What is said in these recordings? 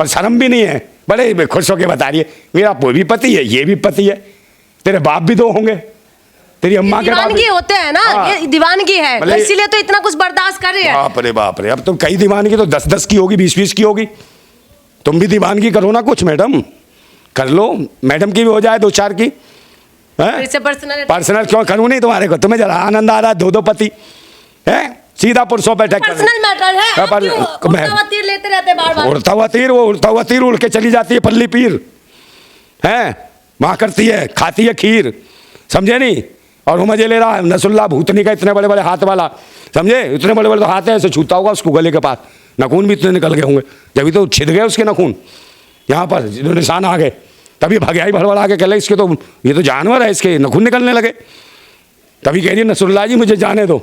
और शर्म भी नहीं है, बड़े खुश होके बता रही है मेरा वो भी पति है, ये भी पति है, तेरे बाप भी दो होंगे, तेरी अम्मा के बाप दीवानगी होते हैं ना। ये दीवानगी है, तो इसीलिए तो इतना कुछ बर्दाश्त कर रही है। बाप रे, अब तो कई दीवानगी तो 10-10 की होगी, 20-20 की होगी। तुम भी दीवानगी करो ना कुछ मैडम, कर लो, मैडम की भी हो जाए 2-4 की। पर्सनल क्यों करूँ नहीं तुम्हारे को, तुम्हें जरा आनंद आ रहा है 2-2 पति है, सीधा पुरुषों पे अटैक। पर्सनल मैटर है, उड़ता हुआ तीर लेते रहते बार-बार। उड़ता हुआ तीर उड़ के चली जाती है पल्ली पीर है, माँ करती है, खाती है खीर, समझे नहीं। और वो मजे ले रहा है नसुल्ला भूतनी का, इतने बड़े बड़े हाथ वाला, समझे, इतने बड़े बड़े तो हाथ है, ऐसे छूता होगा उसको गले के पास, नखून भी इतने निकल गए होंगे, जब तो छिद गए उसके नखून, यहाँ पर निशान आ गए, तभी भगाई भड़बड़ा के कहले इसके तो ये तो जानवर है, इसके नखून निकलने लगे। तभी कह रही नसरुल्ला जी मुझे जाने दो,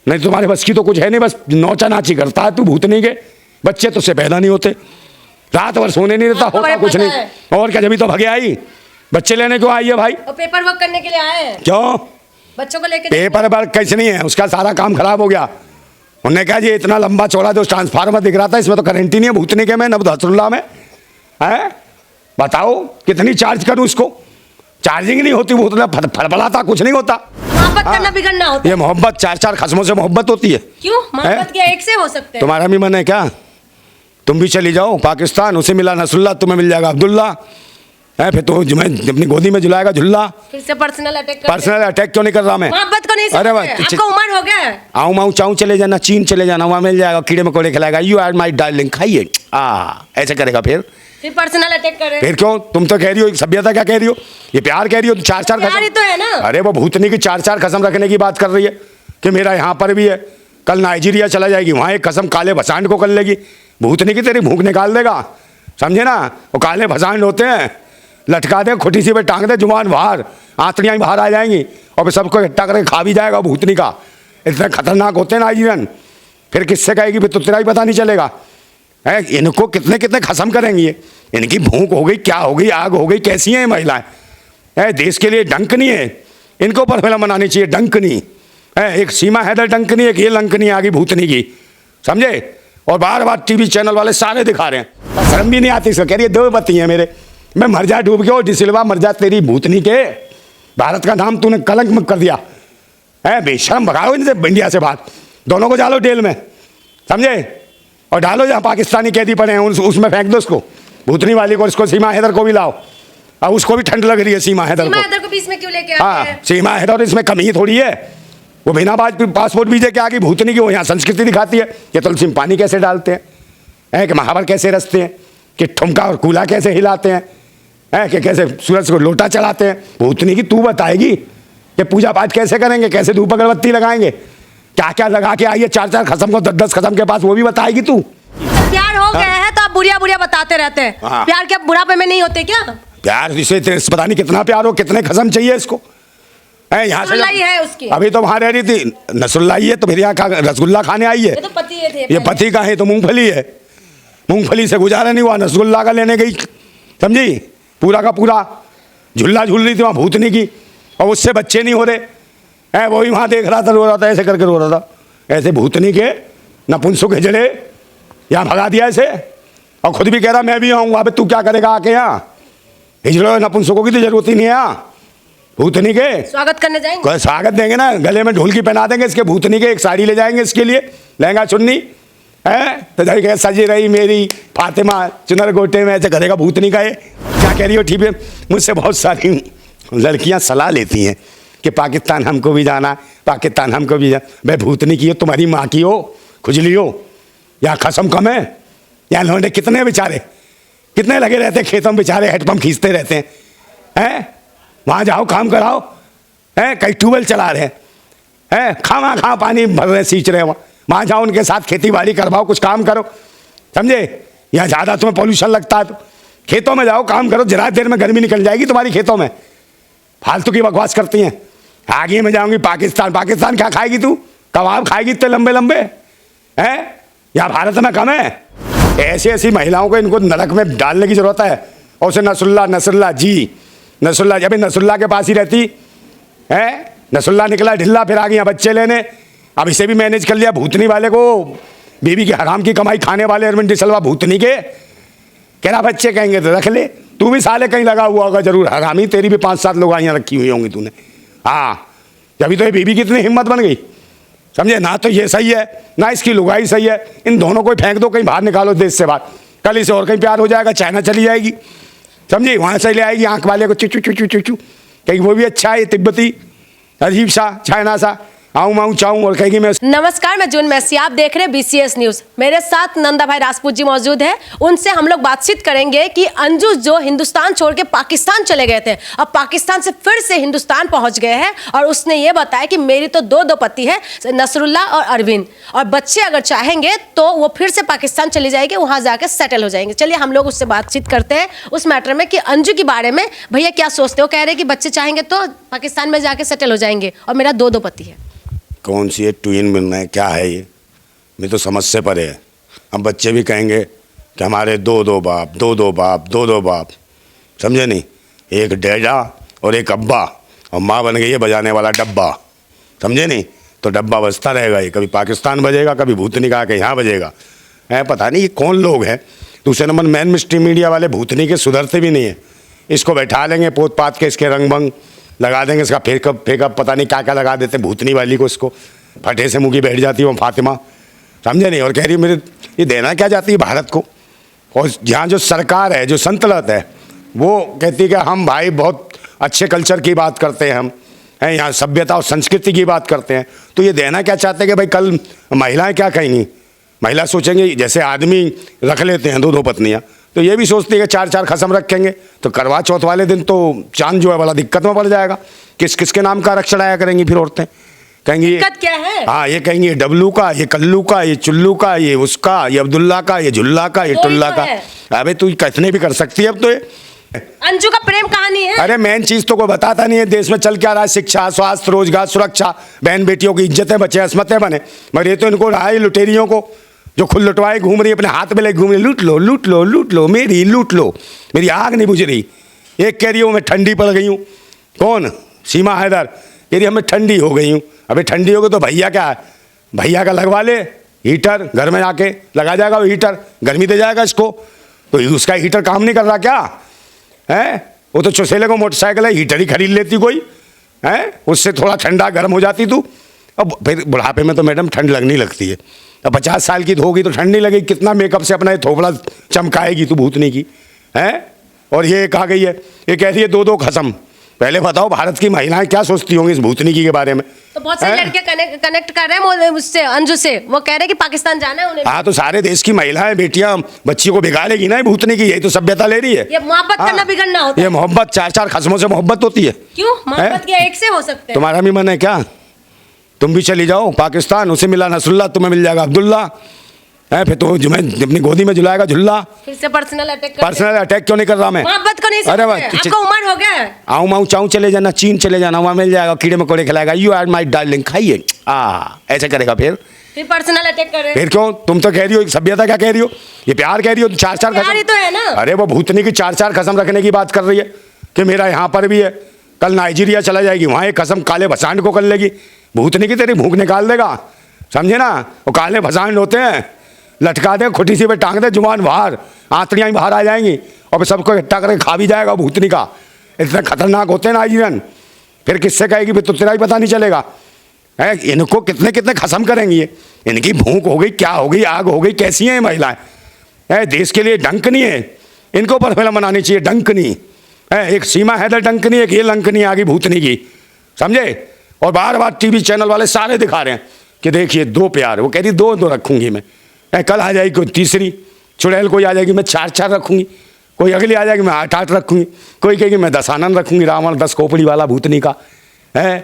नहीं तुम्हारे बस की तो कुछ है नहीं, बस नौचा नाची करता है तू भूतनी के, बच्चे तुझसे पैदा नहीं होते, रात भर सोने नहीं देता, होता कुछ नहीं। और क्या, जब तो भगे आई, बच्चे लेने क्यों आई है भाई? पेपर वर्क करने के लिए आए हैं। क्यों? बच्चों को लेके। पेपर वर्क कैसे नहीं है, उसका सारा काम खराब हो गया। उन्होंने कहा जी इतना लंबा चौड़ा जो ट्रांसफार्मर दिख रहा था इसमें तो करंट ही नहीं है भूतनी के में, नसरुल्ला में है, बताओ कितनी चार्ज करूं इसको, चार्जिंग नहीं होती, भूतना फड़फड़ाता कुछ नहीं होता। मोहब्बत करना बिगड़ना होता है। ये मोहब्बत 4-4 खस्मों से मोहब्बत होती है। क्यों? मोहब्बत क्या एक से हो सकते हैं? तुम्हारा भी मन है क्या? तुम भी चली जाओ पाकिस्तान, उसे मिला नसरुल्ला, तुम्हें मिल जाएगा अब्दुल्ला है, फिर तो अपनी गोदी में झुलाएगा झुल्ला। फिर से पर्सनल अटैक क्यों नहीं कर रहा मैं? मोहब्बत को नहीं समझते, आपका उम्र हो गया है। आऊँ चाऊ चले जाना, चीन चले जाना, वहाँ मिल जाएगा, कीड़े मकोड़े खिलाएगा, यू आर माई डार्लिंग, खाइए ऐसे करेगा। फिर पर्सनल अटैक करे। फिर क्यों? तुम तो कह रही हो सभ्यता, क्या कह रही हो, ये प्यार कह रही हो, 4-4 कसम तो है ना। अरे वो भूतनी की 4-4 कसम रखने की बात कर रही है कि मेरा यहाँ पर भी है, कल नाइजीरिया चला जाएगी, वहाँ एक कसम काले भसांड को कर लेगी, भूतनी की तेरी भूख निकाल देगा, समझे ना। वो काले भसांड होते हैं, लटका दे खुटी सी पे टांग दे, जुबान बाहर, आंतड़ियाँ बाहर आ जाएंगी, और फिर सबको इकट्ठा करके खा भी जाएगा भूतनी का। इतने खतरनाक होते हैं नाइजीरियन, फिर किससे कहेगी, फिर तो तेरा ही पता नहीं चलेगा है। इनको कितने कितने खत्म करेंगी ये, इनकी भूख हो गई, क्या हो गई, आग हो गई, कैसी हैं महिलाएं है, देश के लिए डंक नहीं है, इनको पर फिल्म बनानी चाहिए, डंक नहीं है। एक सीमा हैदर डंक नहीं, एक ये लंक नहीं आ गई भूतनी की, समझे। और बार बार टीवी चैनल वाले सारे दिखा रहे हैं, शर्म भी नहीं आती इसको, कह रही है 2 पति हैं मेरे, मैं मर जा डूब के, और डिसिल्वा मर जा तेरी भूतनी के, भारत का नाम तूने कलंक मत कर दिया है, बेशरम, भगाओ इनसे इंडिया से बाहर, दोनों को डालो जेल में, समझे, और डालो जहाँ पाकिस्तानी कैदी पड़े हैं उसमें फेंक दो उसको, भूतनी वाली को, इसको सीमा हैदर को भी लाओ, अब उसको भी ठंड लग रही है सीमा हैदर को बीच में क्यों लेके आते हैं? हाँ, सीमा हैदर, इसमें कमी थोड़ी है, वो बिना पासपोर्ट वीजे के आगे भूतनी की, वो यहाँ संस्कृति दिखाती है कि तुलसी में पानी कैसे डालते हैं, कि महावर कैसे रचते हैं, कि ठुमका और कूला कैसे हिलाते हैं, कि कैसे सूरज को लोटा चढ़ाते हैं। भूतनी की तू बताएगी कि पूजा पाठ कैसे करेंगे, कैसे धूप अगरबत्ती लगाएंगे, क्या क्या लगा के आइए, 4-4 खत्म को 10-10 खत्म के पास, वो भी बताएगी तू। प्यार हो गया है तो आप बुढ़िया बताते रहते हैं, प्यार क्या बुढ़ापे में नहीं होते क्या? प्यार इसे पता नहीं कितना प्यार हो, कितने खत्म चाहिए इसको है, यहाँ से है उसकी। अभी तो वहाँ रह रही थी, नसरुल्ला है तो फिर यहाँ रसगुल्ला खाने आई है, ये तो पति थे, ये पति का है तो मूंगफली है, मूंगफली से गुजारा नहीं हुआ, रसगुल्ला का लेने गई, समझी, पूरा का पूरा झुल्ला झूल रही थी वहाँ भूतनी की, और उससे बच्चे नहीं हो रहे हैं, वो भी वहाँ देख रहा था, रो रहा था, ऐसे करके रो रहा था, ऐसे भूतनी के नपुंसक के जड़े यहाँ भगा दिया ऐसे, और खुद भी कह रहा मैं भी आऊँगा, अबे तू क्या करेगा आके यहाँ, हिजड़े नपुंसकों की तो जरूरत ही नहीं है यहाँ, भूतनी के स्वागत करने जाएंगे, स्वागत देंगे ना, गले में ढोलकी पहना देंगे इसके, भूतनी के एक साड़ी ले जाएंगे इसके लिए, लहंगा चुन्नी है, तो जाके सजी रही मेरी फातिमा चुनर गोटे में, ऐसे करेगा भूतनी का। ये क्या कह रही हो, ठीक है, मुझसे बहुत सारी लड़कियां सलाह लेती हैं कि पाकिस्तान हमको भी जाना, पाकिस्तान हमको भी जाना, भाई भूतनी की हो, तुम्हारी माँ की हो, खुजली हो, या खसम कम है, या लौंडे कितने बेचारे, कितने लगे रहते हैं खेतों में बेचारे, हेडपम्प खींचते रहते हैं, वहाँ जाओ काम कराओ, कई ट्यूबवेल चला रहे हैं, खा पानी भर रहे, सींच रहे, वहाँ जाओ उनके साथ खेती बाड़ी करवाओ, कुछ काम करो, समझे। यहाँ ज़्यादा तुम्हें पॉल्यूशन लगता है तो खेतों में जाओ काम करो, जरा देर में गर्मी निकल जाएगी तुम्हारी खेतों में, फालतू की बकवास करती हैं। आगे में जाऊँगी पाकिस्तान, पाकिस्तान क्या खाएगी तू, कबाब खाएगी इतने लंबे लंबे हैं, यहाँ भारत में कम है। ऐसी ऐसी महिलाओं को इनको नरक में डालने की ज़रूरत है। और उसे नसरुल्ला जी, नसरुल्ला जब नसरुल्ला के पास ही रहती है, नसरुल्ला निकला ढिल्ला, फिर आ गई यहाँ बच्चे लेने, अब इसे भी मैनेज कर लिया, भूतनी वाले को, बीवी के हराम की कमाई खाने वाले अरविंद डिसलवा भूतनी के कह रहा बच्चे कहेंगे तो रख ले, तू भी साले कहीं लगा हुआ होगा जरूर हरामी, तेरी भी 5-7 लुगाइयाँ रखी हुई होंगी तूने। हाँ, जब तो ये बीबी कितनी हिम्मत बन गई, समझे ना। तो ये सही है ना इसकी लुगाई सही है, इन दोनों को फेंक दो कहीं बाहर, निकालो देश से बाहर। कल इसे और कहीं प्यार हो जाएगा, चाइना चली जाएगी, समझे, वहाँ से ले आएगी आँख वाले को चुचू चुचू चुचू, कहीं वो भी अच्छा है, तिब्बती अजीब सा चाइना सा आऊँ माऊँ चाऊँ, और कहेगी मैं। नमस्कार, मैं जून मैसी, आप देख रहे हैं BCS न्यूज। मेरे साथ नंदा भाई राजपूत जी मौजूद है। उनसे हम लोग बातचीत करेंगे कि अंजू जो हिंदुस्तान छोड़ के पाकिस्तान चले गए थे, अब पाकिस्तान से फिर से हिंदुस्तान पहुंच गए हैं, और उसने ये बताया कि मेरी तो दो पति है, नसरुल्ला और अरविंद, और बच्चे अगर चाहेंगे तो वो फिर से पाकिस्तान चली जाएगी, वहां जाकर सेटल हो जाएंगे। चलिए हम लोग उससे बातचीत करते हैं उस मैटर में कि अंजू के बारे में भैया क्या सोचते हो। कह रहे कि बच्चे चाहेंगे तो पाकिस्तान में जाके सेटल हो जाएंगे, और मेरा दो पति है। कौन सी ये ट्विन मिल रहे हैं, क्या है ये, मैं तो समझ से परे है। अब बच्चे भी कहेंगे कि हमारे दो बाप, समझे नहीं, एक डैडा और एक अब्बा, और माँ बन गई है बजाने वाला डब्बा, समझे नहीं। तो डब्बा बजता रहेगा, ये कभी पाकिस्तान बजेगा, कभी भूतनी का के यहाँ बजेगा, है पता नहीं ये कौन लोग हैं। दूसरे नंबर मैन मिस्ट्री मीडिया वाले भूतनी के सुधरते भी नहीं है। इसको बैठा लेंगे पोत पात के, इसके रंग भंग लगा देंगे, इसका फेकअप पता नहीं क्या क्या लगा देते भूतनी वाली को, इसको फटे से मुँह की बैठ जाती है वो फातिमा, समझे नहीं। और कह रही मेरे ये देना क्या चाहती है भारत को। और यहाँ जो सरकार है, जो संतलत है, वो कहती है कि हम भाई बहुत अच्छे कल्चर की बात करते हैं, हम हैं यहाँ सभ्यता और संस्कृति की बात करते हैं। तो ये देना क्या चाहते हैं कि भाई कल महिलाएं क्या कहेंगी, महिला सोचेंगे जैसे आदमी रख लेते हैं दो पत्नियाँ, तो ये भी सोचती है कि 4 खसम रखेंगे, तो करवा चौथ वाले दिन तो चांद जो है बड़ा दिक्कत में पड़ जाएगा। किसके नाम का आरक्षण आया करेंगी फिर औरतें, कहेंगी दिक्कत क्या है। हाँ, ये कहेंगी ये डब्लू का, ये कल्लू का, ये चुल्लू का, ये उसका, ये अब्दुल्ला का, ये झुल्ला का, ये टुल्ला का। अबे तू कितने भी कर सकती है अब तो। ये अंजू का प्रेम कहानी है। अरे मेन चीज तो कोई बताता नहीं है देश में चल क्या रहा है, शिक्षा, स्वास्थ्य, रोजगार, सुरक्षा, बहन बेटियों की इज्जतें बचे, अस्मतें बने। मगर ये तो इनको रहा है लुटेरियों को, जो खुद लुटवाए घूम रही है, अपने हाथ में ले घूम रही, लूट लो मेरी, लूट लो मेरी, आग नहीं बुझ रही। एक कह रही हूँ मैं ठंडी पड़ गई हूँ, कौन, सीमा हैदर कह रही हमें ठंडी हो गई हूँ। अबे ठंडी हो गई तो भैया क्या है, भैया का लगवा ले हीटर, घर में आके लगा जाएगा वो हीटर, गर्मी दे जाएगा इसको। तो उसका हीटर काम नहीं कर रहा क्या है, वो तो चुसेले को मोटरसाइकिल है, हीटर ही खरीद लेती कोई है, उससे थोड़ा ठंडा गर्म हो जाती तू। अब फिर बुढ़ापे में तो मैडम ठंड लगनी लगती है। अब 50 साल की होगी तो ठंड नहीं लगेगी, कितना मेकअप से अपना ये थोपड़ा चमकाएगी तू भूतनी की है। और ये कहा गई है, ये कह रही है दो खसम। पहले बताओ भारत की महिलाएं क्या सोचती होंगी इस भूतनी की के बारे में। तो बहुत सारे लड़के कनेक्ट कर रहे हैं उससे, अंजू से, वो कह रहे हैं कि पाकिस्तान जाना है उन्हें। हाँ, तो सारे देश की महिलाएं बेटियां बच्ची को बिगाड़ेगी ना भूतनी की, यही तो सभ्यता ले रही है। ये मोहब्बत करना बिगड़ना होता है। ये मोहब्बत 4 खसमों से मोहब्बत होती है। क्यों मोहब्बत क्या एक से हो सकते हैं। तुम्हारा भी मन है क्या, तुम भी चली जाओ पाकिस्तान, उसे मिला नसरुल्ला, तुम्हें मिल जाएगा अब्दुल्ला, है फिर तो अपनी गोदी में झुलाएगा झुल्ला। फिर से पर्सनल अटैक क्यों नहीं कर रहा मैं, मोहब्बत को नहीं समझते। आपका उम्र हो गया है। आऊँ माऊँ चाऊँ चले जाना, चीन चले जाना, वहाँ मिल जाएगा, कीड़े मकोड़े खिलाएगा, यू आर माई डार्लिंग, खाइए ऐसे करेगा। फिर पर्सनल अटैक कर रहे हैं। फिर क्यों, तुम तो कह रही हो सभ्यता, क्या कह रही हो, ये प्यार कह रही हो, 4 खसम तो है ना। अरे वो भूतनी की 4 खसम रखने की बात कर रही है कि मेरा यहाँ पर भी है, कल नाइजीरिया चला जाएगी, वहाँ एक कसम काले भसांड को कर लेगी। भूतनी की तेरी भूख निकाल देगा, समझे ना। वो काले भसांड होते हैं, लटका दे खुटी सी पे टांग दे, जुबान बाहर, आंतड़ियाँ बाहर आ जाएंगी, और फिर सबको इकट्ठा करके खा भी जाएगा भूतनी का। इतने खतरनाक होते हैं नाइजीरियन। फिर किससे कहेगी, फिर तो तेरा ही पता नहीं चलेगा है। इनको कितने खसम करेंगी ये, इनकी भूख हो गई, क्या हो गई, आग हो गई, कैसी हैं ये महिलाएं है। देश के लिए डंकनी है, इनको ऊपर फिल्म बनानी चाहिए, डंकनी है। एक सीमा हैदर डंकनी, एक ये लंकनी आ गई भूतनी की, समझे। और बार टीवी चैनल वाले सारे दिखा रहे हैं कि देखिए 2 प्यार, वो कह रही 2 रखूंगी मैं, कल आ जाएगी कोई तीसरी चुड़ैल, कोई आ जाएगी मैं 4 रखूंगी, कोई अगली आ जाएगी मैं 8 रखूंगी, कोई कहेगी मैं 10 आनंद रखूंगी, रावण 10 खोपड़ी वाला भूतनी का है।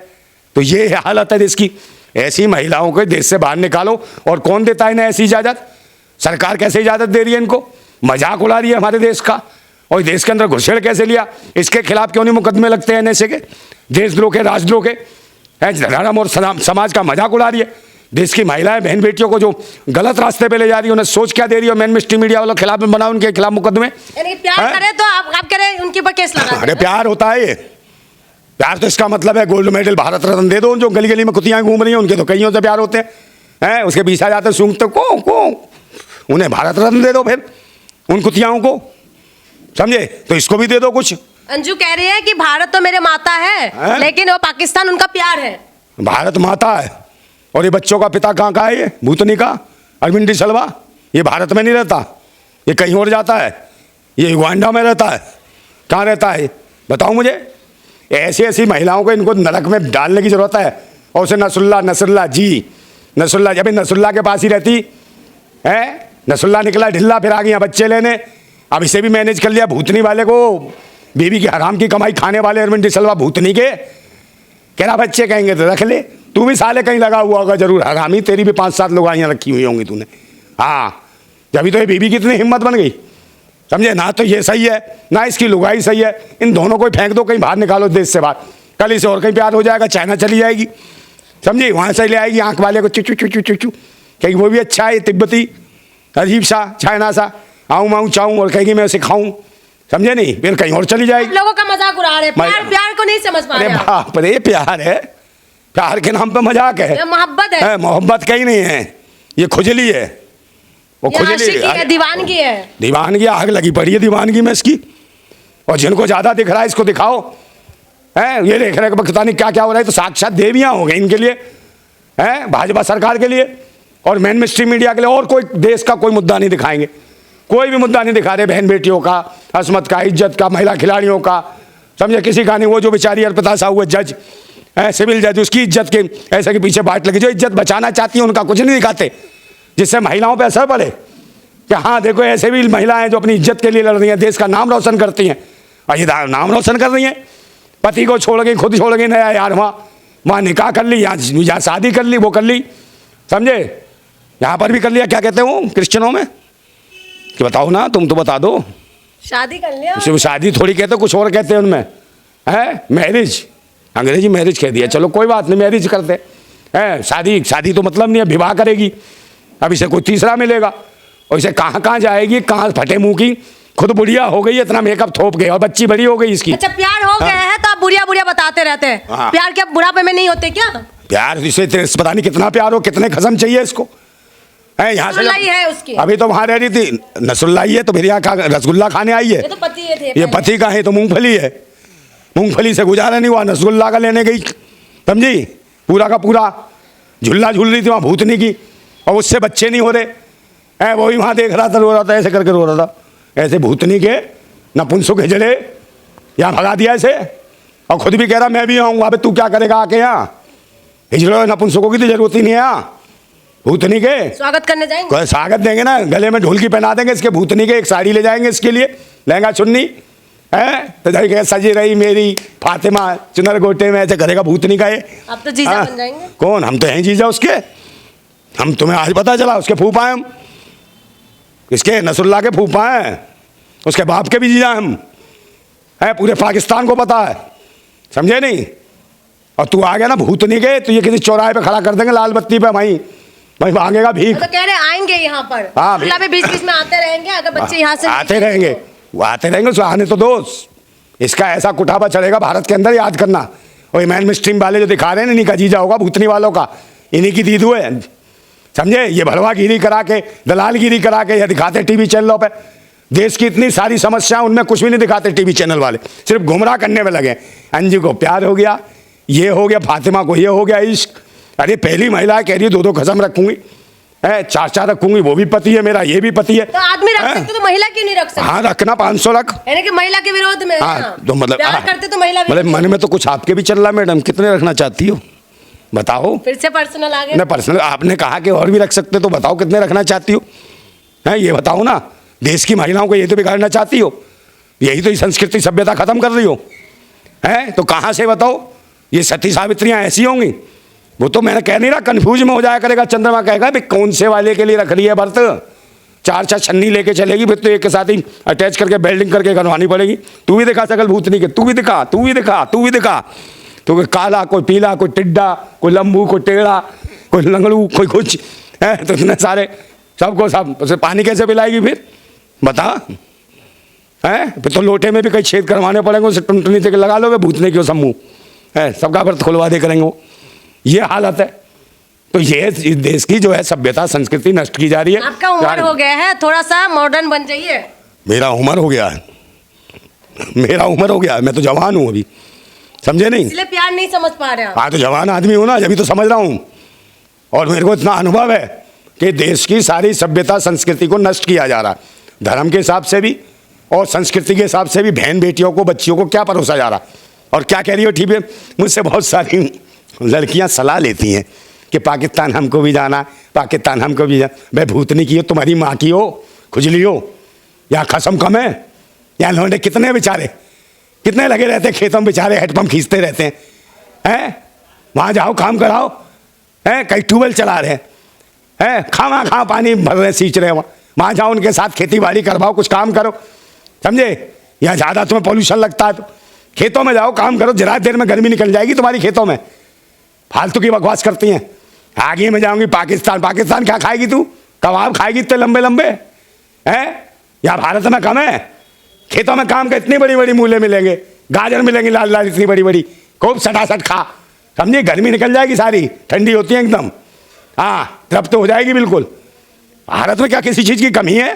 तो ये हालत है देश की। ऐसी महिलाओं को देश से बाहर निकालो। और कौन देता है इन्हें ऐसी इजाज़त, सरकार कैसे इजाज़त दे रही है इनको, मजाक उड़ा रही है हमारे देश का। और देश के अंदर घुसपैठ कैसे लिया, इसके खिलाफ क्यों नहीं मुकदमे लगते हैं नशे के, देशद्रोह के, राजद्रोह के, धर्म और समाज का मजाक उड़ा रही है। देश की महिलाएं बहन बेटियों को जो गलत रास्ते पे ले जा रही है, उन्हें सोच क्या दे रही है। मैन मिस्ट्री मीडिया वालों के खिलाफ में बनाओ, उनके खिलाफ मुकदमे। प्यार करे तो आप कह रहे हैं उनके ऊपर केस लगा। अरे प्यार होता है ये, प्यार तो इसका मतलब है गोल्ड मेडल भारत रत्न दे दो। जो गली गली में कुतियाँ घूम रही हैं उनके तो कईयों से प्यार होते हैं, उसके पीछे जाते सूंघते को उन्हें भारत रत्न दे दो फिर उन कुतियाओं को। समझे? तो इसको भी दे दो कुछ। अंजू कह रही है कि भारत तो मेरे माता है, लेकिन वो पाकिस्तान उनका प्यार है। भारत माता है और ये बच्चों का पिता कहाँ का है? ये भूतनी का अरविंद डी सल्वा, ये भारत में नहीं रहता, ये कहीं और जाता है, ये युगांडा में रहता है। कहाँ रहता है बताओ मुझे? ऐसी ऐसी महिलाओं को इनको नरक में डालने की जरूरत है। और उसे नसरुल्ला जी, नसरुल्ला जब नसरुल्ला के पास ही रहती है। नसरुल्ला निकला ढिल्ला, फिर आ गई यहाँ बच्चे लेने। अब इसे भी मैनेज कर लिया, भूतनी वाले को, बीवी की हराम की कमाई खाने वाले अरविंद डी सल्वा भूतनी के। कह रहा बच्चे कहेंगे तो रख ले, तू भी साले कहीं लगा हुआ होगा जरूर, हरामी, तेरी भी 5-7 लुगाइयाँ रखी हुई होंगी तूने। हाँ, जब तो ये बीवी की इतनी हिम्मत बन गई, समझे? ना तो ये सही है ना इसकी लुगाई सही है, इन दोनों को फेंक दो, कहीं बाहर निकालो देश से बाहर। कल इसे और कहीं प्यार हो जाएगा, चाइना चली जाएगी, समझी? वहाँ से ले आएगी आँख वाले को, चुचू चुचू चुचू, कहेगी वो भी अच्छा है, तिब्बती अजीब सा चाइना सा, आऊँ माऊँ चाऊँ, और कहेगी मैं उसे खाऊँ, समझे नहीं? फिर कहीं और चली जाएगी। लोगों का मजाक उड़ा रहे, प्यार को नहीं समझ पा रहे। अरे बाप रे, प्यार है? प्यार के नाम पे मजाक है? मोहब्बत है। मोहब्बत कहीं नहीं है, ये खुजली है, वो खुजली है, दीवानगी है। दीवानगी, आग लगी पड़ी है दीवानगी में इसकी। और जिनको ज्यादा दिख रहा है इसको दिखाओ, है ये देख रहे हैं पता नहीं क्या क्या हो रहा है, तो साक्षात देवियां हो गई इनके लिए, है भाजपा सरकार के लिए और मेन स्ट्रीम मीडिया के लिए। और कोई देश का कोई मुद्दा नहीं दिखाएंगे, कोई भी मुद्दा नहीं दिखा रहे, बहन बेटियों का, असमत का, इज्जत का, महिला खिलाड़ियों का, समझे? किसी का नहीं। वो जो बेचारी अर्पिता साहू है जज, सिविल जज, उसकी इज्जत के ऐसे के पीछे बाट लगी, जो इज्जत बचाना चाहती है उनका कुछ नहीं दिखाते, जिससे महिलाओं पे असर पड़े कि हाँ देखो ऐसे भी महिलाएं जो अपनी इज्जत के लिए लड़ रही हैं, देश का नाम रोशन करती हैं। और ये नाम रोशन कर रही हैं, पति को छोड़ गई, खुद छोड़ गई, नया यार वहाँ निकाह कर ली, यहाँ शादी कर ली, वो कर ली, समझे? यहाँ पर भी कर लिया, क्या कहते हो क्रिश्चियनों में, कि बताओ ना, तुम तो बता दो। शादी कर लिया, शादी थोड़ी कहते, कुछ और कहते हैं उनमें, है मैरिज, अंग्रेजी मैरिज कह दिया, चलो कोई बात नहीं, मैरिज करते हैं। शादी तो मतलब नहीं है, विवाह करेगी। अब इसे कोई तीसरा मिलेगा और इसे कहाँ कहाँ जाएगी, कहाँ फटे मुंह की, खुद बुढ़िया हो गई, इतना मेकअप थोप गए और बच्ची बड़ी हो गई इसकी। अच्छा, प्यार हो गया है तो आप बुढ़िया बुढ़िया बताते रहते हैं। प्यार क्या बुढ़ापे में नहीं होते क्या? प्यार इसे पता नहीं कितना प्यार हो, कितने कसम चाहिए इसको, है यहाँ से है उसकी। अभी तो वहाँ रह रही थी, नसरुल्लाई है तो फिर यहाँ रसगुल्ला खाने आई है। ये तो पति थे, ये पति का है तो मूंगफली है, मूंगफली से गुजारा नहीं हुआ, रसगुल्ला का लेने गई, समझी? पूरा का पूरा झुल्ला झूल रही थी वहाँ भूतनी की, और उससे बच्चे नहीं हो रहे हैं। वो भी वहाँ देख रहा था, रो रहा था, ऐसे करके रो रहा था, ऐसे भूतनी के नपुंसक हिजड़े, यहाँ भगा दिया ऐसे। और खुद भी कह रहा मैं भी आऊँगा। अबे तू क्या करेगा आके यहाँ? हिजड़े नपुंसकों की तो जरूरत ही नहीं है यहाँ, भूतनी के स्वागत करने जाएंगे, स्वागत देंगे ना, गले में ढोलकी पहना देंगे इसके, भूतनी के एक साड़ी ले जाएंगे इसके लिए, लहंगा चुन्नी, है तो जाएगा, सजी रही मेरी फातिमा चुनर गोटे में, ऐसे करेगा भूतनी का ये। आप तो जीजा बन जाएंगे। कौन? हम तो हैं जीजा उसके, हम तुम्हें आज पता चला, उसके फूफा हैं हम, इसके नसरुल्ला के फूफा हैं, उसके बाप के भी जीजा हम हैं, पूरे पाकिस्तान को पता है, समझे नहीं? और तू आ गया ना भूतनी के, तो ये किसी चौराहे पे खड़ा कर देंगे लाल बत्ती पे, वहीं मांगेगा भीख। तो कह रहे आएंगे यहाँ पर, हाँ, बीच में आते रहेंगे, अगर बच्चे यहाँ से आते रहेंगे, वो आते रहेंगे, उसको आने तो दोस्त। इसका ऐसा कुठापा चढ़ेगा भारत के अंदर, याद करना। और मेन स्ट्रीम वाले जो दिखा रहे हैं, इन्हीं का जीजा होगा, भूतनी वालों का, इन्हीं की दीदू है, समझे? ये भड़वागिरी करा के, दलालगिरी करा के ये दिखाते टीवी चैनलों पे। देश की इतनी सारी समस्या, उनमें कुछ भी नहीं दिखाते टीवी चैनल वाले, सिर्फ गुमराह करने में लगे। अंजू को प्यार हो गया, ये हो गया, फातिमा को ये हो गया इश्क। अरे पहली महिला कह रही है 2-2 कसम रखूंगी, 4-4 रखूंगी, वो भी पति है मेरा, ये भी पति है। तो आदमी रख सकते तो महिला क्यों नहीं रख सकते? हाँ रखना, 500 रख, यानी कि महिला के विरोध में। हाँ तो मतलब प्यार करते तो महिला, मतलब मन में तो कुछ आपके भी चल रहा, मैडम कितने रखना चाहती हो बताओ? फिर से पर्सनल आ गए ना, पर्सनल आपने कहा कि और भी रख सकते, तो बताओ कितने रखना चाहती हो, है ये बताओ ना। देश की महिलाओं को ये तो बिगाड़ना चाहती हो, यही तो संस्कृति सभ्यता खत्म कर रही हो, है तो कहाँ से बताओ? ये सती सावित्रियाँ ऐसी होंगी? वो तो मैंने कह नहीं रहा, कन्फ्यूज में हो जाया करेगा, चंद्रमा कहेगा भाई कौन से वाले के लिए रख रही है व्रत, 4-4 छन्नी लेके चलेगी, फिर तो एक के साथ ही अटैच करके बेल्डिंग करके करवानी पड़ेगी। तू भी दिखा सकल भूतनी के, तू भी दिखा, तू भी दिखा, तू भी दिखा। तो कोई काला, कोई पीला, कोई टिड्डा, कोई लंबू, कोई टेढ़ा, कोई लंगड़ू, कोई कुछ है, तो इतने सारे सबको सब उसे पानी कैसे पिलाएगी फिर बता? है फिर तो लोटे में भी कई छेद करवाने पड़ेंगे, उसे टुनटुनी से लगा लोगे भूतने की समूह, है सबका व्रत खुलवा दे करेंगे वो। ये हालत है। तो ये देश की जो है सभ्यता संस्कृति नष्ट की जा रही है। आपका उम्र हो गया है, थोड़ा सा मॉडर्न बन जाइए। मेरा उम्र हो गया है, मेरा उम्र हो गया, मैं तो जवान हूँ अभी, समझे नहीं? इसलिए प्यार नहीं समझ पा रहे हैं आप। हाँ तो जवान आदमी हूँ ना, अभी तो समझ रहा हूँ। और मेरे को इतना अनुभव है कि देश की सारी सभ्यता संस्कृति को नष्ट किया जा रहा, धर्म के हिसाब से भी और संस्कृति के हिसाब से भी। बहन बेटियों को, बच्चियों को क्या परोसा जा रहा। और क्या कह रही हो, ठीक है, मुझसे बहुत सारी लड़कियां सलाह लेती हैं कि पाकिस्तान हमको भी जाना, पाकिस्तान हमको भी जाना। भाई भूतनी की हो, तुम्हारी माँ की हो, खुजली हो, या खसम कम है, या लौंडे कितने बेचारे, कितने लगे रहते हैं खेतों में बेचारे, हेडपम्प खींचते रहते हैं। वहाँ जाओ, काम कराओ, हैं, कई ट्यूबवेल चला रहे हैं, खामा पानी भर रहे, सींच रहे, वहाँ जाओ, उनके साथ खेती बाड़ी करवाओ, कुछ काम करो, समझे? या ज़्यादा तुम्हें पॉल्यूशन लगता है तो खेतों में जाओ, काम करो, जरा देर में गर्मी निकल जाएगी तुम्हारी खेतों में। फालतू की बकवास करती हैं। आगे में जाऊंगी पाकिस्तान, पाकिस्तान क्या खाएगी तू? कबाब खाएगी इतने लंबे लंबे, हैं? या भारत में कम है? खेतों में काम का इतनी बड़ी बड़ी मूले मिलेंगे, गाजर मिलेंगे लाल लाल इतनी बड़ी बड़ी, खूब सटासट खा, समझिए? गर्मी निकल जाएगी सारी, ठंडी होती है एकदम, हाँ, तृप्त हो जाएगी बिल्कुल। भारत में क्या किसी चीज़ की कमी है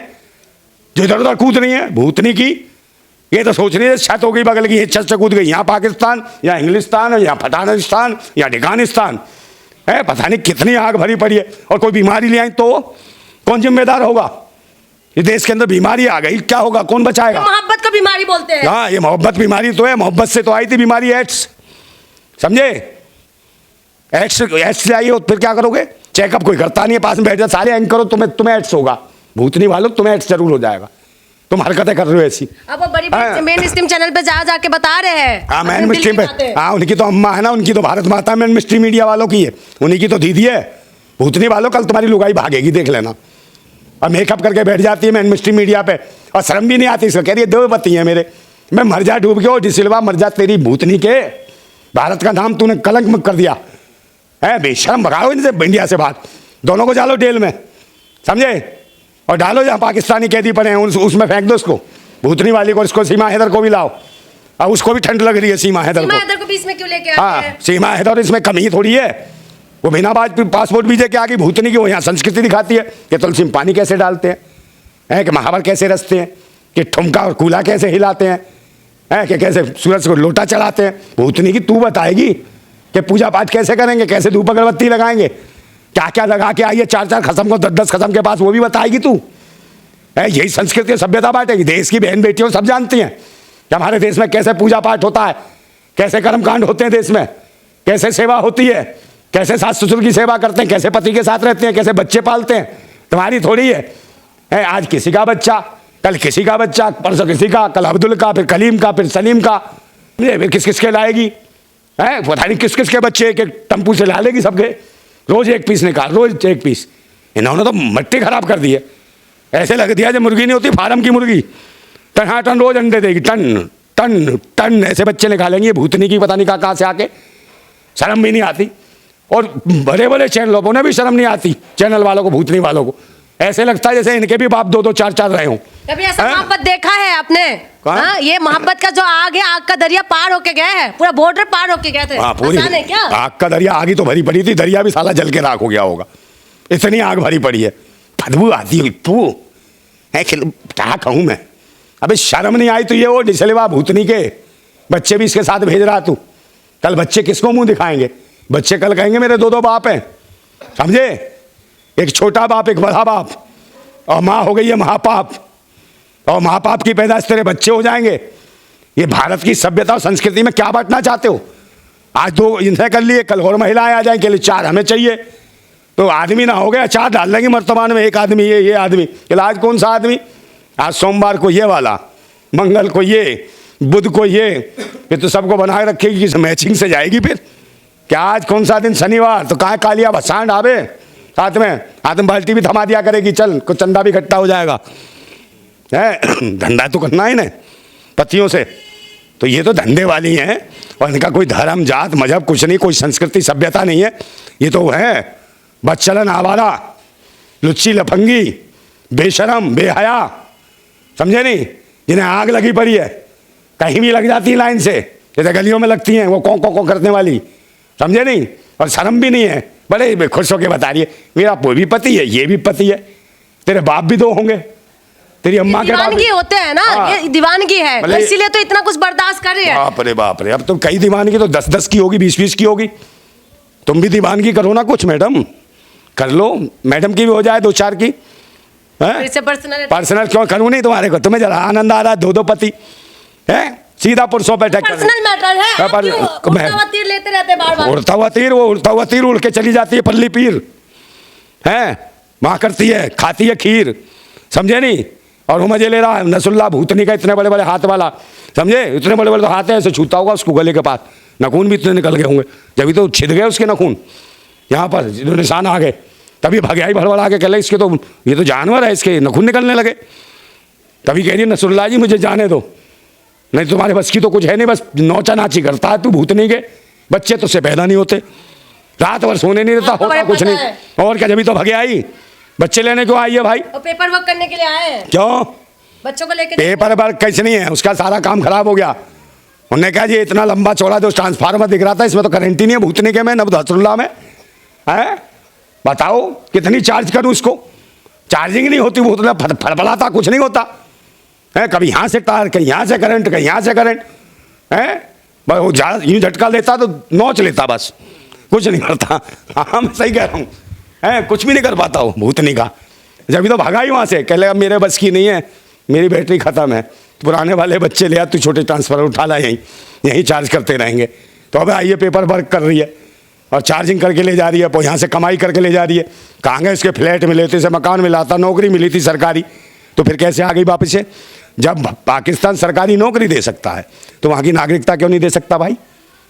जो इधर उधर कूद रही है? भूतनी की ये तो सोच रही है छत हो गई बगल की, छत से कूद गई यहाँ पाकिस्तान, या इंग्लिस्तान, या फटानिस्तान, या ढिकानिस्तान, है पता नहीं कितनी आग भरी पड़ी है। और कोई बीमारी ले आई तो कौन जिम्मेदार होगा? ये देश के अंदर बीमारी आ गई, क्या होगा, कौन बचाएगा? मोहब्बत को बीमारी बोलते हैं। हाँ, ये मोहब्बत बीमारी तो है, मोहब्बत से तो आई थी बीमारी एड्स, समझे? एड्स से आई हो फिर क्या करोगे? चेकअप कोई करता नहीं है, पास में बैठ जा, सारे एंकर हो, तुम्हें एड्स होगा। भूतनी वालों, तुम्हें एड्स जरूर हो जाएगा, तुम हरकतें कर रहे हो ऐसी। अब वो बड़ी मेन स्ट्रीम चैनल पे जाके बता रहे हैं। हाँ, मेन स्ट्रीम पे, हाँ, उनकी तो अम्मा है ना, उनकी तो भारत माता मेन स्ट्रीम मीडिया वालों की है, उन्हीं की तो दीदी है। भूतनी वालों, कल तुम्हारी लुगाई भागेगी, देख लेना। और मेकअप करके बैठ जाती है मेन स्ट्रीम मीडिया पे, और शर्म भी नहीं आती इसको, कह रही है दो पति हैं मेरे, मैं मर जा डूब के, डिसिल्वा मर जा तेरी भूतनी के, भारत का नाम तूने कलंक मत कर दिया है। बेशरम, भगाओ इनसे इंडिया से बाहर, दोनों को डालो जेल में, समझे? और डालो जहाँ पाकिस्तानी कैदी पड़े हैं उसमें फेंक दो उसको, भूतनी वाली को, इसको सीमा हैदर को भी लाओ, और उसको भी ठंड लग रही है सीमा हैदर को बीच में क्यों लेके आते हाँ, हैं? सीमा हैदर, इसमें कमी थोड़ी है, वो बिना बात पासपोर्ट वीजे के आगे भूतनी की, वो यहाँ संस्कृति दिखाती है कि तुलसी में पानी कैसे डालते हैं, कि महावर कैसे रचते हैं, कि ठुमका और कूला कैसे हिलाते हैं, कि कैसे सूरज को लोटा चढ़ाते हैं। भूतनी की तू बताएगी कि पूजा पाठ कैसे करेंगे, कैसे धूप अगरबत्ती लगाएंगे, क्या क्या लगा के आइए, 4-4 खसम को 10-10 खसम के पास, वो भी बताएगी तू। यही संस्कृति सभ्यता बांटेगी। देश की बहन बेटियों सब जानती हैं कि हमारे देश में कैसे पूजा पाठ होता है, कैसे कर्मकांड होते हैं देश में, कैसे सेवा होती है, कैसे सास ससुर की सेवा करते हैं, कैसे पति के साथ रहते हैं, कैसे बच्चे पालते हैं। तुम्हारी थोड़ी है आज किसी का बच्चा, कल किसी का बच्चा, परसों किसी का, कल अब्दुल का, फिर कलीम का, फिर सलीम का, फिर किस किस के लाएगी, है पता नहीं किस किस के बच्चे एक एक टम्पू से ला लेगी सबके, रोज एक पीस निकाल, रोज एक पीस। इन्होंने तो मट्टी खराब कर दी है, ऐसे लग दिया जब मुर्गी नहीं होती फार्म की मुर्गी, टन रोज अंडे देगी, टन टन टन ऐसे बच्चे निकालेंगे। भूतनी की पता नहीं कहाँ से आके, शर्म भी नहीं आती। और बड़े बड़े चैनलों को ना भी शर्म नहीं आती, चैनल वालों को, भूतनी वालों को, ऐसे लगता है जैसे इनके भी बाप 2-2 4-4 रहे हों। कभी ऐसा मोहब्बत देखा है आपने? हाँ, ये मोहब्बत का जो आग है, आग का दरिया पार होके गए हैं, पूरा बॉर्डर पार होके गए थे। पूरी क्या आग का दरिया, आग ही तो भरी पड़ी थी, दरिया भी साला जल के राख हो गया होगा, इतनी आग भरी पड़ी है। बदबू आती है, तू है क्या कहूँ मैं। अबे शर्म नहीं आई तो ये वो डिसलेवा भूतनी के बच्चे भी इसके साथ भेज रहा तू। कल बच्चे किसको मुंह दिखाएंगे? बच्चे कल कहेंगे मेरे 2-2 बाप हैं, समझे? एक छोटा बाप, एक बड़ा बाप, और माँ हो गई है महापाप, और महापाप की पैदाइश तेरे बच्चे हो जाएंगे। ये भारत की सभ्यता और संस्कृति में क्या बांटना चाहते हो? आज 2 इन्हें कर लिए, कल और महिलाएं आ जाएंगे, लिए 4 हमें चाहिए, तो आदमी ना हो गया 4 डाल देंगे मर्तबान में, एक आदमी ये आदमी। आज कौन सा आदमी? आज सोमवार को ये वाला, मंगल को ये, बुध को ये, फिर तो सबको बना के रखेगी, किस मैचिंग से जाएगी फिर क्या? आज कौन सा दिन? शनिवार, तो कहाँ कालिया भसान डाबे साथ में, हाथ में बाल्टी भी थमा दिया करेगी, चल कुछ चंदा भी इकट्ठा हो जाएगा, है धंधा तो करना है ना पतियों से। तो ये तो धंधे वाली हैं, और इनका कोई धर्म जात मजहब कुछ नहीं, कोई संस्कृति सभ्यता नहीं है। ये तो है बच्चलन आवारा, लुच्ची लफंगी, बेशरम बेहया, समझे नहीं? जिन्हें आग लगी पड़ी है, कहीं भी लग जाती है लाइन से, जैसे गलियों में लगती हैं वो कौं करने वाली, समझे नहीं? और शर्म भी नहीं है, बड़े खुश होकर बता रही है मेरा वो भी पति है, ये भी पति है, तेरे बाप भी 2 होंगे, तेरी अम्मा के बाद दीवानगी होते हैं ना, हाँ। ये दीवानगी है, भले- इसीलिए तो इतना कुछ बर्दाश्त कर रही है। बाप रे, अब तो कई दीवानगी तो 10-10 की होगी, 20-20 की होगी। तुम भी दीवानगी करो ना कुछ मैडम, कर लो, मैडम की भी हो जाए 2-4 की। इससे पर्सनल पर्सनल क्यों करूँ नहीं तुम्हारे को? तुम्हें जरा आनंद आ रहा है 2-2 पति है, सीधा पुरुषों पे अटैक कर रहे पर्सनल मैटर है, आप क्यों उड़ता हुआ तीर लेते रहते हैं बार-बार? उड़ता हुआ तीर, वो उड़ता हुआ तीर उड़ के चली जाती है पल्ली पीर है, माँ करती है, खाती है खीर, समझे नहीं? और वो मजे ले रहा है नसुल्ला भूतनी का, इतने बड़े बड़े हाथ वाला, समझे? इतने बड़े बड़े तो हाथ है, ऐसे छूता होगा उसको गले के पास, नखून भी इतने निकल गए होंगे, जब तो छिद गए उसके नखून, यहाँ पर जो निशान आ गए, तभी भगाई भड़बड़ा के कहले इसके तो, ये तो जानवर है, इसके नखून निकलने लगे। तभी कह रही है नसरुल्ला जी मुझे जाने दो, नहीं तुम्हारे बस की तो कुछ है नहीं, बस नौचा नाची करता है तू भूतनी के, बच्चे तो से पैदा नहीं होते, रात भर सोने नहीं देता, होता कुछ नहीं। और क्या, जब तो भगे आई, बच्चे लेने क्यों आई है भाई? और पेपर वर्क करने के लिए आए हैं। क्यों? बच्चों को लेके पेपर वर्क कैसे नहीं है, उसका सारा काम खराब हो गया। उन्होंने कहा जी इतना लंबा चौड़ा जो ट्रांसफार्मर दिख रहा था इसमें तो करंट ही नहीं है भूतनी के में, नसरुल्ला में है, बताओ कितनी चार्ज करूं इसको? चार्जिंग नहीं होती, भूतला फड़फड़ाता कुछ नहीं होता है, कभी यहाँ से तार, कहीं यहाँ से करंट, कहीं यहाँ से करंट है, बस वो यूँ झटका लेता तो नोच लेता, बस कुछ नहीं करता। हाँ मैं सही कह रहा हूँ, है कुछ भी नहीं कर पाता वो भूतनी का। जब तो भगाई वहाँ से, कह लेगा मेरे बस की नहीं है, मेरी बैटरी ख़त्म है, पुराने वाले बच्चे ले आ, तू छोटे ट्रांसफर उठा ला, यहीं चार्ज करते रहेंगे। तो अब आइए पेपर वर्क कर रही है और चार्जिंग करके ले जा रही है, यहाँ से कमाई करके ले जा रही है। कहाँ गए इसके फ्लैट मिले थे, इसे मकान मिला था, नौकरी मिली थी सरकारी, तो फिर कैसे आ गई वापस से? जब पाकिस्तान सरकारी नौकरी दे सकता है तो वहाँ की नागरिकता क्यों नहीं दे सकता भाई?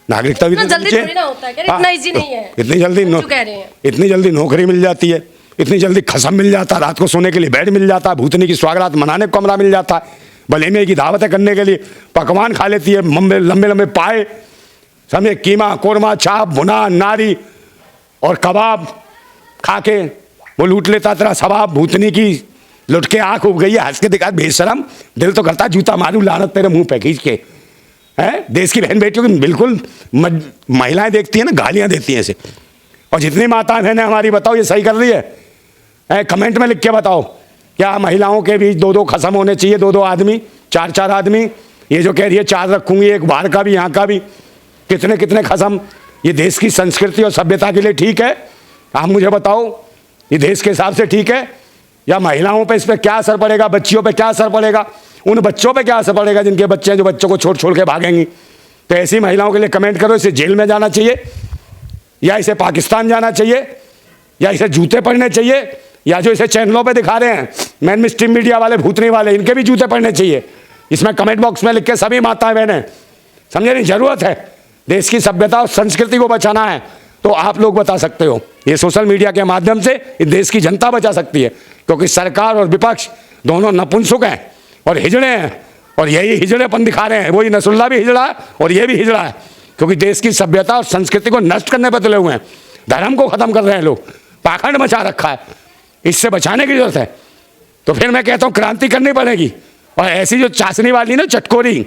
नागरिकता भी जल्दी थोड़ी ना होता है, इतना इजी नहीं है, इतनी जल्दी नौकरी मिल जाती है, इतनी जल्दी खसम मिल जाता है, रात को सोने के लिए बेड मिल जाता है, भूतनी की स्वागरात मनाने को कमरा मिल जाता है, वलीमे की दावतें करने के लिए पकवान खा लेती है, लंबे लंबे पाए, समझे, कीमा कोरमा छाप भुना नारी और कबाब खा के वो लूट लेता तेरा सवाब। भूतनी की लुट के आँख उग गई है, हंस के दिखा, बेशरम, दिल तो करता जूता मारूं लानत तेरे मुंह पे खींच के, है? देश की बहन बेटियों की बिल्कुल महिलाएं देखती हैं ना, गालियां देती हैं इसे। और जितनी माता बहनें हमारी, बताओ ये सही कर रही है? कमेंट में लिख के बताओ, क्या महिलाओं के बीच 2-2 खसम होने चाहिए, 2-2 आदमी, 4-4 आदमी? ये जो कह रही है 4 रखूंगी, एक बाहर का भी यहाँ का भी, कितने कितने खसम? ये देश की संस्कृति और सभ्यता के लिए ठीक है? आप मुझे बताओ, ये देश के हिसाब से ठीक है? या महिलाओं पे इस पर क्या असर पड़ेगा, बच्चियों पे क्या असर पड़ेगा, उन बच्चों पे क्या असर पड़ेगा जिनके बच्चे हैं, जो बच्चों को छोड़ के भागेंगी? तो ऐसी महिलाओं के लिए कमेंट करो, इसे जेल में जाना चाहिए, या इसे पाकिस्तान जाना चाहिए, या इसे जूते पड़ने चाहिए, या जो इसे चैनलों पे दिखा रहे हैं मेन स्ट्रीम मीडिया वाले भूतनी वाले, इनके भी जूते पड़ने चाहिए। इसमें कमेंट बॉक्स में लिख के सभी माताएं बहनें, समझे नहीं? जरूरत है, देश की सभ्यता और संस्कृति को बचाना है तो आप लोग बता सकते हो, ये सोशल मीडिया के माध्यम से इस देश की जनता बचा सकती है, क्योंकि सरकार और विपक्ष दोनों नपुंसक हैं और हिजड़े हैं, और यही हिजड़ेपन दिखा रहे हैं। वही नसरुल्ला भी हिजड़ा है और ये भी हिजड़ा है, क्योंकि देश की सभ्यता और संस्कृति को नष्ट करने पर तुले हुए हैं, धर्म को खत्म कर रहे हैं लोग, पाखंड मचा रखा है, इससे बचाने की जरूरत है। तो फिर मैं कहता हूँ क्रांति करनी पड़ेगी, और ऐसी जो चाशनी वाली ना चटकोरी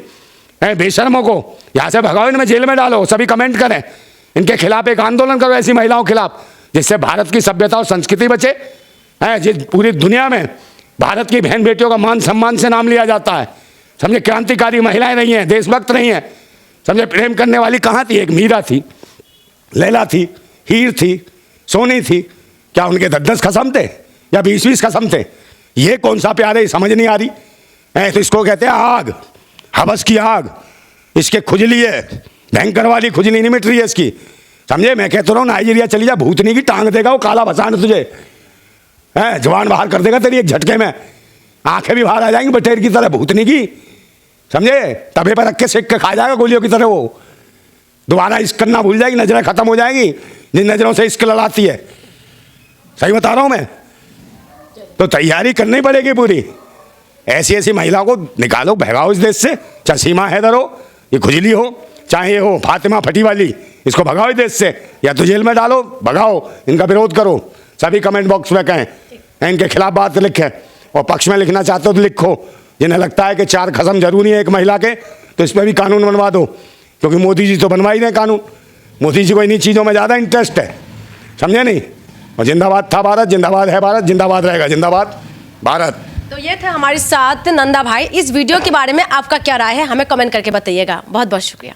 है बेशर्मों को यहाँ से भगाओ, इनमें जेल में डालो, सभी कमेंट करें, इनके खिलाफ एक आंदोलन करो, ऐसी महिलाओं के खिलाफ, जिससे भारत की सभ्यता और संस्कृति बचे। है जिस पूरी दुनिया में भारत की बहन बेटियों का मान सम्मान से नाम लिया जाता है, समझे, क्रांतिकारी महिलाएं रही हैं, देशभक्त रही हैं, समझे, प्रेम करने वाली कहाँ थी? एक मीरा थी, लैला थी, हीर थी, सोनी थी, क्या उनके 10-10 खसम थे या 20-20 खसम थे? ये कौन सा प्यार है, समझ नहीं आ रही है। तो इसको कहते हैं आग, हवस की आग, इसके खुजली है, भयंकर वाली खुजली नहीं मिट रही है इसकी, समझे। मैं कहता रहा हूँ नाइजीरिया चली जा, भूतनी की टांग देगा वो काला भसान तुझे, है जवान बाहर कर देगा तेरी एक झटके में, आंखें भी बाहर आ जाएंगी बटेर की तरह भूतनी की, समझे, तबे पर रख के सेक के खा जाएगा गोलियों की तरह वो, दोबारा इश्क करना भूल जाएगी, नजरें खत्म हो जाएंगी जिन नजरों से इश्क लड़ाती है। सही बता रहा हूँ मैं, तो तैयारी करनी पड़ेगी पूरी। ऐसी ऐसी महिलाओं को निकालो, भगाओ इस देश से, चाहे सीमा हैदर हो, ये खुजली हो, चाहे ये हो फातिमा फटी वाली, इसको भगाओ इस देश से, या तो जेल में डालो, भगाओ, इनका विरोध करो। सभी कमेंट बॉक्स में कहें, इनके खिलाफ बात लिखें, और पक्ष में लिखना चाहते हो तो लिखो। जिन्हें लगता है कि 4 खसम जरूरी है एक महिला के, तो इस पर भी कानून बनवा दो, क्योंकि मोदी जी तो बनवा ही रहे कानून, मोदी जी को इन्हीं चीज़ों में ज़्यादा इंटरेस्ट है, समझे नहीं। और जिंदाबाद था भारत, जिंदाबाद है भारत, जिंदाबाद रहेगा, जिंदाबाद भारत। तो ये थे हमारे साथ नंदा भाई। इस वीडियो के बारे में आपका क्या राय है हमें कमेंट करके बताइएगा। बहुत बहुत शुक्रिया।